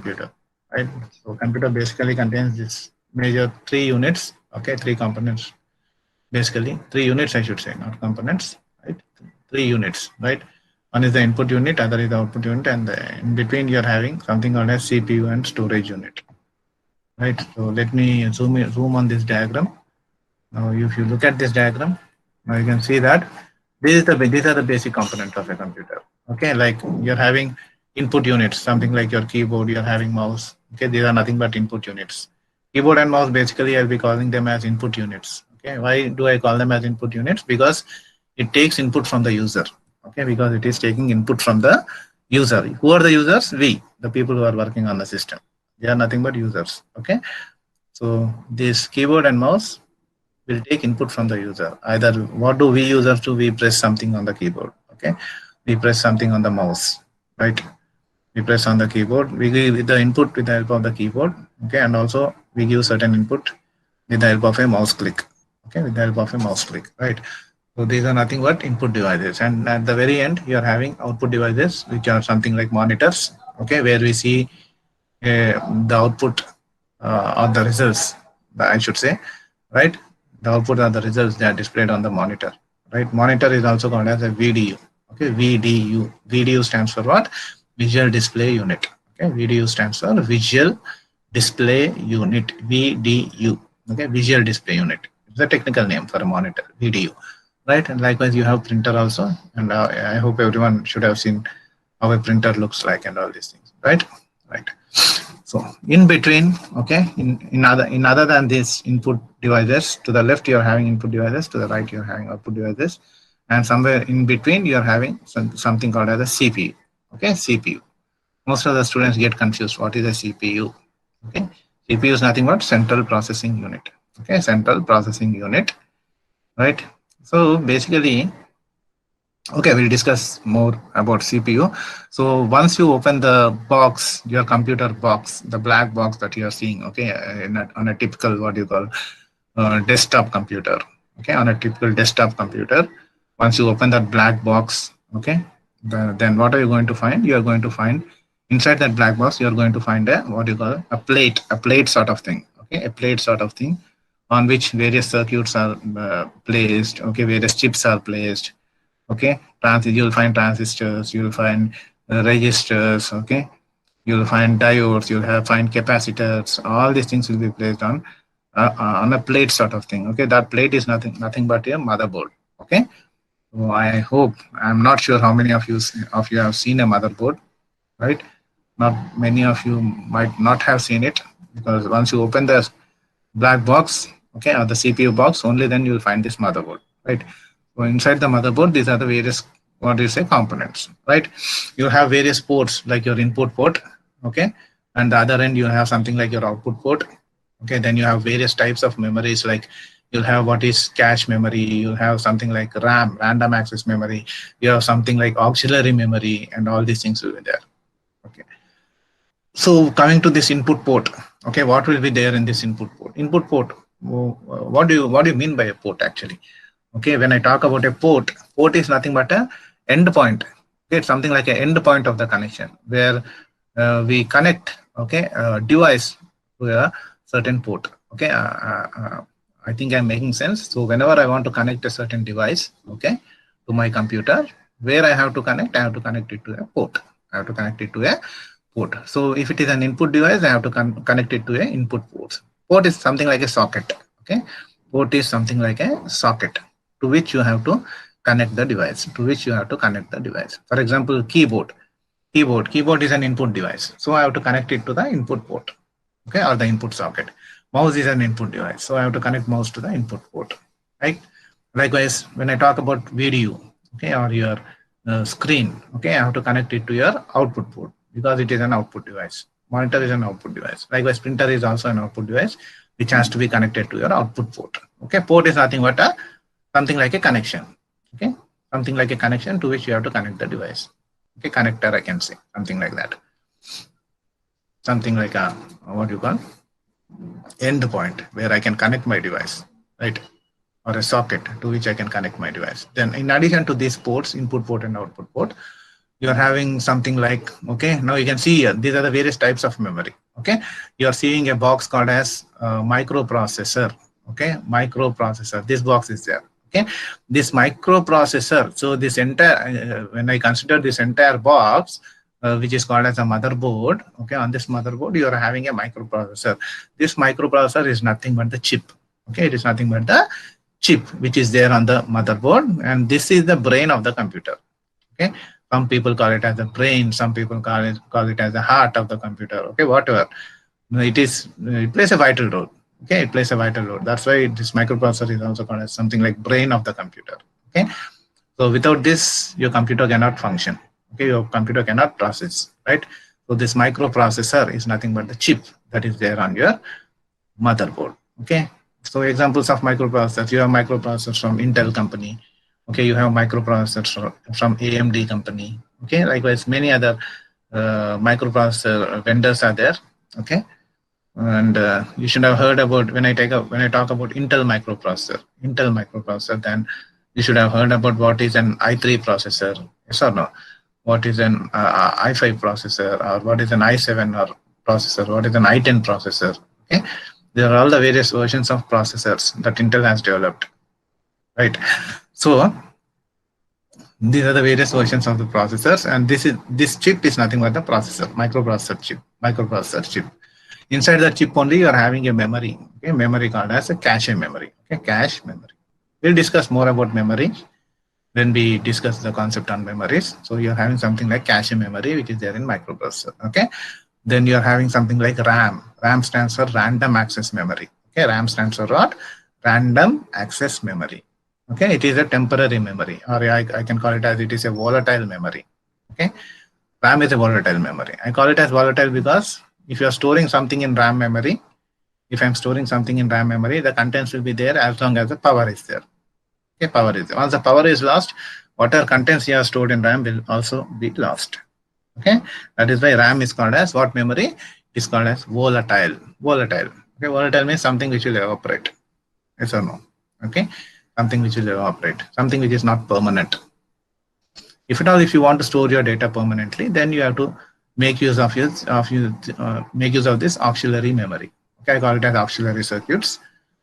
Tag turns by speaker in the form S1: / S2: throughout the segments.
S1: computer, right? So computer basically contains this major three units, okay, three components, basically three units, I should say, not components, right? Three units, right? One is the input unit, other is the output unit, and in between you're having something called as CPU and storage unit, right? So let me zoom on this diagram. Now, if you look at this diagram, now you can see that these are the basic components of a computer. Okay, like you're having input units, something like your keyboard, you're having mouse. Okay, these are nothing but input units. Keyboard and mouse, basically, I'll be calling them as input units. Okay, why do I call them as input units? Because it takes input from the user. Okay, because it is taking input from the user. Who are the users? We, the people who are working on the system. They are nothing but users. Okay, so this keyboard and mouse will take input from the user. Either what do we users do? We press something on the keyboard. Okay, we press something on the mouse, right? We press on the keyboard. We give the input with the help of the keyboard. Okay, and also we give certain input with the help of a mouse click. Okay, with the help of a mouse click, right? So these are nothing but input devices, and at the very end you are having output devices, which are something like monitors. Okay, where we see the output or the results, I should say, right? The output are the results that are displayed on the monitor, right? Monitor is also called as a VDU. Okay, VDU. VDU stands for what? Visual Display Unit. Okay, VDU stands for Visual Display Unit. VDU. Okay, Visual Display Unit. It's a technical name for a monitor. VDU, right? And likewise, you have printer also, and I hope everyone should have seen how a printer looks like and all these things, right? Right. So in between, okay, in other than these input devices, to the left you're having input devices, to the right you're having output devices, and somewhere in between you're having something called as a CPU. Okay, CPU. Most of the students get confused. What is a CPU? Okay, CPU is nothing but central processing unit. Okay, central processing unit, right? So basically, okay, we'll discuss more about CPU. So once you open the box, your computer box, the black box that you are seeing, okay, on a typical, what you call, desktop computer, okay, on a typical desktop computer, once you open that black box, okay, then what are you going to find? You are going to find inside that black box, you are going to find a, what you call, a plate sort of thing, okay, a plate sort of thing on which various circuits are placed, okay, various chips are placed. Okay, you'll find transistors, you'll find registers, okay, you'll find diodes, find capacitors. All these things will be placed on a plate sort of thing. Okay, that plate is nothing but a motherboard. Okay, so I hope, I'm not sure how many of you have seen a motherboard, right? Not many of you might not have seen it, because once you open the black box, okay, or the CPU box, only then you'll find this motherboard, right? So inside the motherboard, these are the various, what do you say, components, right? You have various ports, like your input port, okay, and the other end you have something like your output port, okay. Then you have various types of memories, like you'll have what is cache memory, you'll have something like RAM, random access memory, you have something like auxiliary memory, and all these things will be there. Okay. So coming to this input port, okay, what will be there in this input port? Input port, what do you mean by a port actually? Okay, when I talk about a port is nothing but a endpoint. Okay, it's something like an endpoint of the connection, where we connect, okay, a device to a certain port. Okay, I think I'm making sense. So whenever I want to connect a certain device, okay, to my computer, where I have to connect it to a port. I have to connect it to a port. So if it is an input device, I have to connect it to a input port. Port is something like a socket. Okay, port is something like a socket to which you have to connect the device. For example, keyboard is an input device, so I have to connect it to the input port, okay, or the input socket. Mouse is an input device, so I have to connect mouse to the input port, right? Likewise, when I talk about video, okay, or your screen, okay, I have to connect it to your output port, because it is an output device. Monitor is an output device. Likewise, printer is also an output device, which has to be connected to your output port. Okay, port is nothing but something like a connection. Okay, something like a connection to which you have to connect the device. Okay, connector, I can say, something like that. Something like a, what you call, endpoint, where I can connect my device, right? Or a socket to which I can connect my device. Then in addition to these ports, input port and output port, you are having something like, okay, now you can see here, these are the various types of memory. Okay, you are seeing a box called as microprocessor. Okay, microprocessor, this box is there. Okay, this microprocessor, so this entire when I consider this entire box, which is called as a motherboard. Okay, on this motherboard you are having a microprocessor. This microprocessor is nothing but the chip. Okay, it is nothing but the chip which is there on the motherboard, and this is the brain of the computer. Okay, some people call it as the brain, some people call it as the heart of the computer. Okay, whatever it is, it plays a vital role. Okay, it plays a vital role. That's why this microprocessor is also called as something like brain of the computer. Okay, so without this your computer cannot function. Okay, your computer cannot process, right? So this microprocessor is nothing but the chip that is there on your motherboard. Okay, so examples of microprocessors, you have microprocessors from Intel company. Okay, you have microprocessors from AMD company. Okay, likewise many other microprocessor vendors are there. Okay, and you should have heard about, when I talk about Intel microprocessor, then you should have heard about what is an i3 processor, yes or no? What is an i5 processor, or what is an i7 or processor, what is an i10 processor. Okay, there are all the various versions of processors that Intel has developed, right? So these are the various versions of the processors, and this chip is nothing but the processor, microprocessor chip. Inside the chip only you are having a memory. Okay, memory called as a cache memory. Okay, cache memory. We'll discuss more about memory when we discuss the concept on memories. So you're having something like cache memory, which is there in microprocessor. Okay, then you're having something like RAM. RAM stands for random access memory. Okay, RAM stands for what? Random access memory. Okay, it is a temporary memory, or I can call it as it is a volatile memory. Okay, RAM is a volatile memory. I call it as volatile because if you are storing something in RAM memory, if I'm storing something in RAM memory, the contents will be there as long as the power is there. Okay, power is there. Once the power is lost, whatever contents you have stored in RAM will also be lost. Okay, that is why RAM is called as what memory? It is called as volatile. Volatile. Okay, volatile means something which will evaporate. Yes or no? Okay, something which will evaporate, something which is not permanent. If at all, if you want to store your data permanently, then you have to make use of this auxiliary memory. Okay, I call it as auxiliary circuits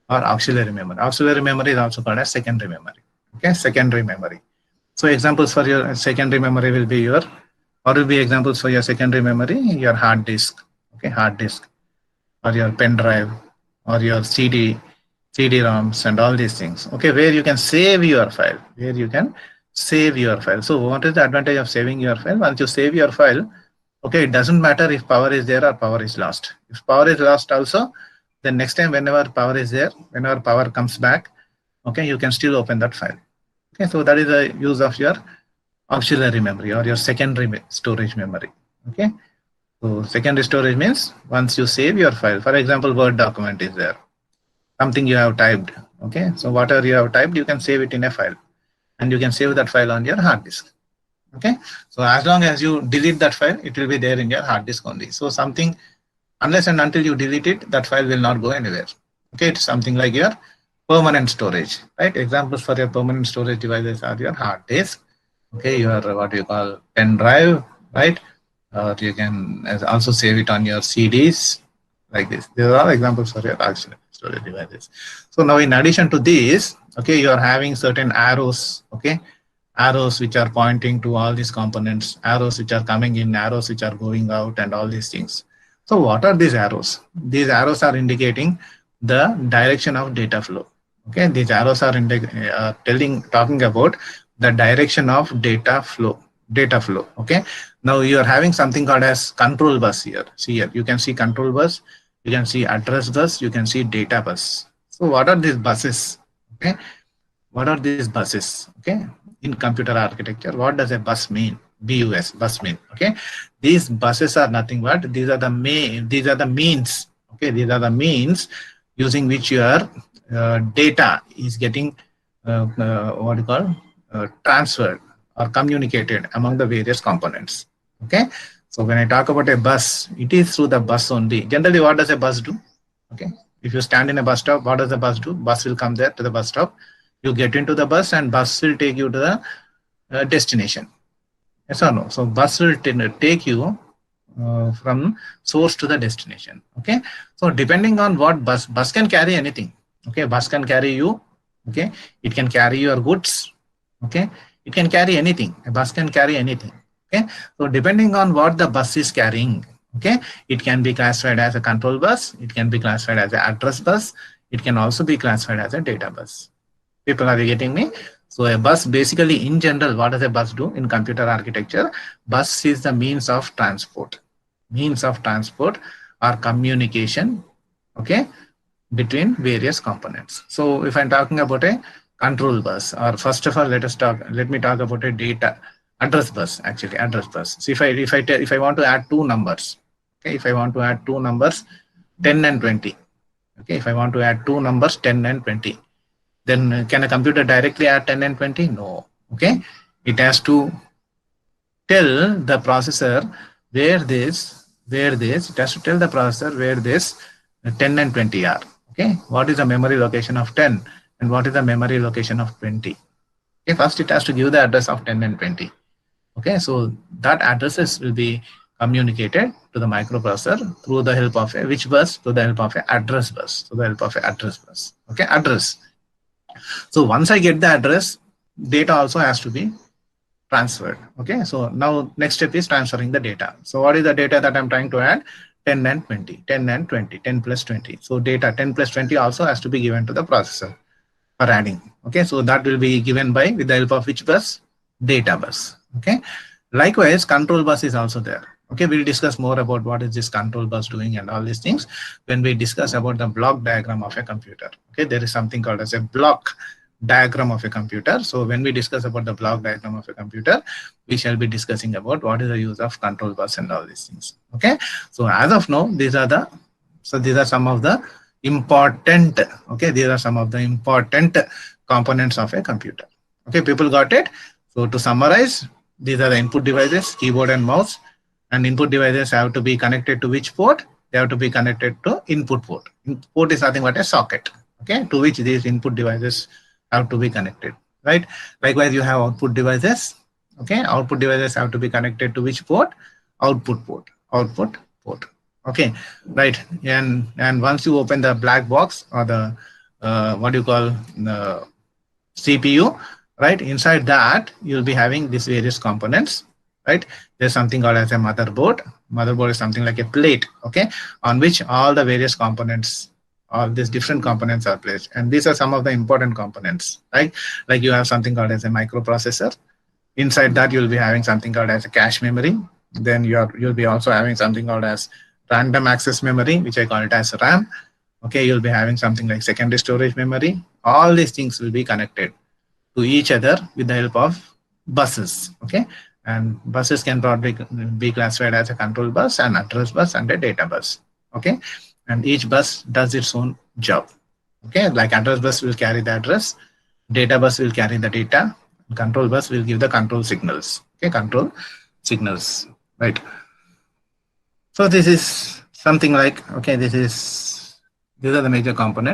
S1: or auxiliary memory. Auxiliary memory is also called as secondary memory. Okay, secondary memory. So examples for your secondary memory will be your, or will be examples for your secondary memory, your hard disk. Okay, hard disk, or your pen drive, or your CD-ROMs and all these things. Okay, where you can save your file, So what is the advantage of saving your file? Once you save your file, okay, it doesn't matter if power is there or power is lost. If power is lost also, then next time whenever power is there, whenever power comes back, okay, you can still open that file. Okay, so that is the use of your auxiliary memory or your secondary storage memory. Okay, so secondary storage means once you save your file, for example, Word document is there, something you have typed. Okay, so whatever you have typed, you can save it in a file, and you can save that file on your hard disk. Okay, so as long as you delete that file, it will be there in your hard disk only. So something, unless and until you delete it, that file will not go anywhere. Okay, it's something like your permanent storage, right? Examples for your permanent storage devices are your hard disk. Okay, your what you call pen drive, right? Or you can also save it on your CDs, like this. These are all examples for your auxiliary storage devices. So now, in addition to this, okay, you are having certain arrows. Okay, arrows which are pointing to all these components, arrows which are coming in, arrows which are going out, and all these things. So what are these arrows? These arrows are indicating the direction of data flow. Okay, these arrows are talking about the direction of data flow. Okay, now you are having something called as control bus here. See here, you can see control bus, you can see address bus, you can see data bus. So what are these buses? Okay, what are these buses? Okay, in computer architecture, what does a bus mean? Bus mean. Okay, these buses are nothing but these are the means. Okay, these are the means using which your data is getting what you call transferred or communicated among the various components. Okay, so when I talk about a bus, it is through the bus only. Generally, what does a bus do? Okay, if you stand in a bus stop, what does the bus do? Bus will come there to the bus stop. You get into the bus, and bus will take you to the destination. Yes or no? So bus will take you from source to the destination. Okay. So depending on what bus can carry anything. Okay. Bus can carry you. Okay. It can carry your goods. Okay. It can carry anything. A bus can carry anything. Okay. So depending on what the bus is carrying, okay, it can be classified as a control bus. It can be classified as an address bus. It can also be classified as a data bus. People, are you getting me? So a bus, basically in general, what does a bus do in computer architecture? Bus is the means of transport or communication, okay, between various components. So if I'm talking about a control bus, or first of all, let me talk about a data address bus, actually address bus. So if I want to add two numbers, okay, if I want to add two numbers 10 and 20, okay, if I want to add two numbers 10 and 20, then can a computer directly add 10 and 20? No. Okay, it has to tell the processor where it has to tell the processor where this 10 and 20 are. Okay, what is the memory location of 10 and what is the memory location of 20? Okay, first it has to give the address of 10 and 20. Okay, so that addresses will be communicated to the microprocessor through the help of a which bus? Through the help of a address bus. Through the help of a address bus. Okay, address. So once I get the address, data also has to be transferred. Okay, so now next step is transferring the data. So what is the data that I'm trying to add? 10 and 20, 10 and 20, 10 plus 20. So data 10 plus 20 also has to be given to the processor for adding. Okay, so that will be given by with the help of which bus? Data bus. Okay, likewise control bus is also there. Okay, we'll discuss more about what is this control bus doing and all these things when we discuss about the block diagram of a computer. Okay, there is something called as a block diagram of a computer. So when we discuss about the block diagram of a computer, we shall be discussing about what is the use of control bus and all these things. Okay, so as of now, these are some of the important, okay, these are some of the important components of a computer. Okay, people got it? So to summarize, these are the input devices, keyboard and mouse, and input devices have to be connected to which port? They have to be connected to input port. Input is nothing but a socket, okay, to which these input devices have to be connected, right? Likewise, you have output devices, okay, output devices have to be connected to which port? Output port, okay, right? And once you open the black box or the what do you call the CPU, right? Inside that you'll be having these various components, right? There's something called as a motherboard. Motherboard is something like a plate, okay, on which all the various components, all these different components are placed, and these are some of the important components, right? Like you have something called as a microprocessor. Inside that you'll be having something called as a cache memory. Then you'll be also having something called as random access memory, which I call it as RAM. Okay, you'll be having something like secondary storage memory. All these things will be connected to each other with the help of buses. Okay, and buses can probably be classified as a control bus, an address bus, and a data bus. Okay, and each bus does its own job. Okay, like address bus will carry the address, data bus will carry the data, control bus will give the control signals. Okay, control signals, right? So this is something like, okay, these are the major components.